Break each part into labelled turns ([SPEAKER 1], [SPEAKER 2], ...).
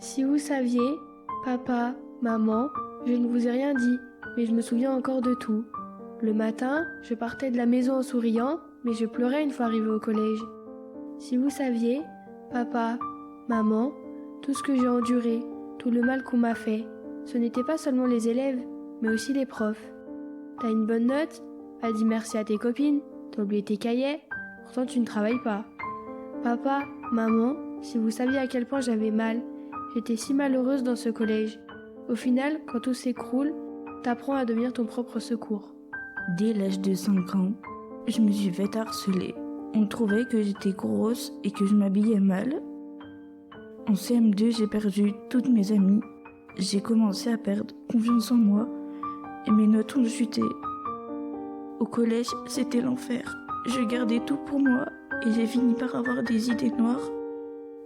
[SPEAKER 1] Si vous saviez, papa, maman, je ne vous ai rien dit, mais je me souviens encore de tout. Le matin, je partais de la maison en souriant, mais je pleurais une fois arrivé au collège. Si vous saviez, papa, maman, tout ce que j'ai enduré, tout le mal qu'on m'a fait, ce n'était pas seulement les élèves, mais aussi les profs. T'as une bonne note? Pas dit merci à tes copines, t'as oublié tes cahiers, pourtant tu ne travailles pas. Papa, maman, si vous saviez à quel point j'avais mal, j'étais si malheureuse dans ce collège. Au final, quand tout s'écroule, t'apprends à devenir ton propre secours.
[SPEAKER 2] Dès l'âge de 5 ans, je me suis fait harceler. On trouvait que j'étais grosse et que je m'habillais mal. En CM2, j'ai perdu toutes mes amies. J'ai commencé à perdre confiance en moi et mes notes ont chuté. Au collège, c'était l'enfer. Je gardais tout pour moi et j'ai fini par avoir des idées noires.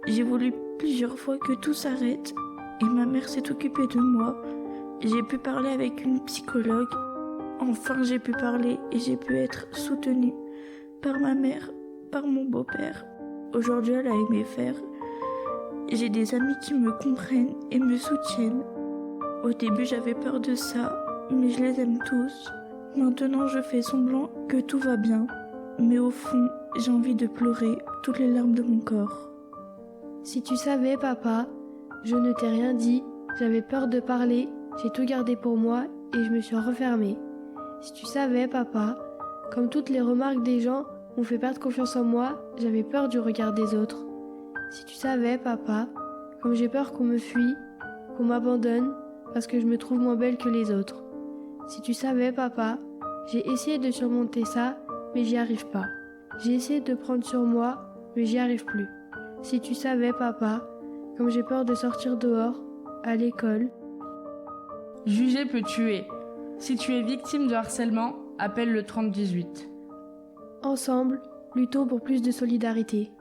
[SPEAKER 2] J'ai voulu plusieurs fois que tout s'arrête et ma mère s'est occupée de moi. J'ai pu parler avec une psychologue. Enfin, j'ai pu parler et j'ai pu être soutenue par ma mère, par mon beau-père. Aujourd'hui, elle a aimé faire. J'ai des amis qui me comprennent et me soutiennent. Au début, j'avais peur de ça, mais je les aime tous. Maintenant, je fais semblant que tout va bien. Mais au fond, j'ai envie de pleurer toutes les larmes de mon corps.
[SPEAKER 1] Si tu savais, papa, je ne t'ai rien dit, j'avais peur de parler, j'ai tout gardé pour moi et je me suis refermée. Si tu savais, papa, comme toutes les remarques des gens m'ont fait perdre confiance en moi, j'avais peur du regard des autres. Si tu savais, papa, comme j'ai peur qu'on me fuit, qu'on m'abandonne, parce que je me trouve moins belle que les autres. Si tu savais, papa, j'ai essayé de surmonter ça, mais j'y arrive pas. J'ai essayé de prendre sur moi, mais j'y arrive plus. Si tu savais, papa, comme j'ai peur de sortir dehors, à l'école.
[SPEAKER 3] Juger peut tuer. Si tu es victime de harcèlement, appelle le 3018.
[SPEAKER 1] Ensemble, luttons pour plus de solidarité.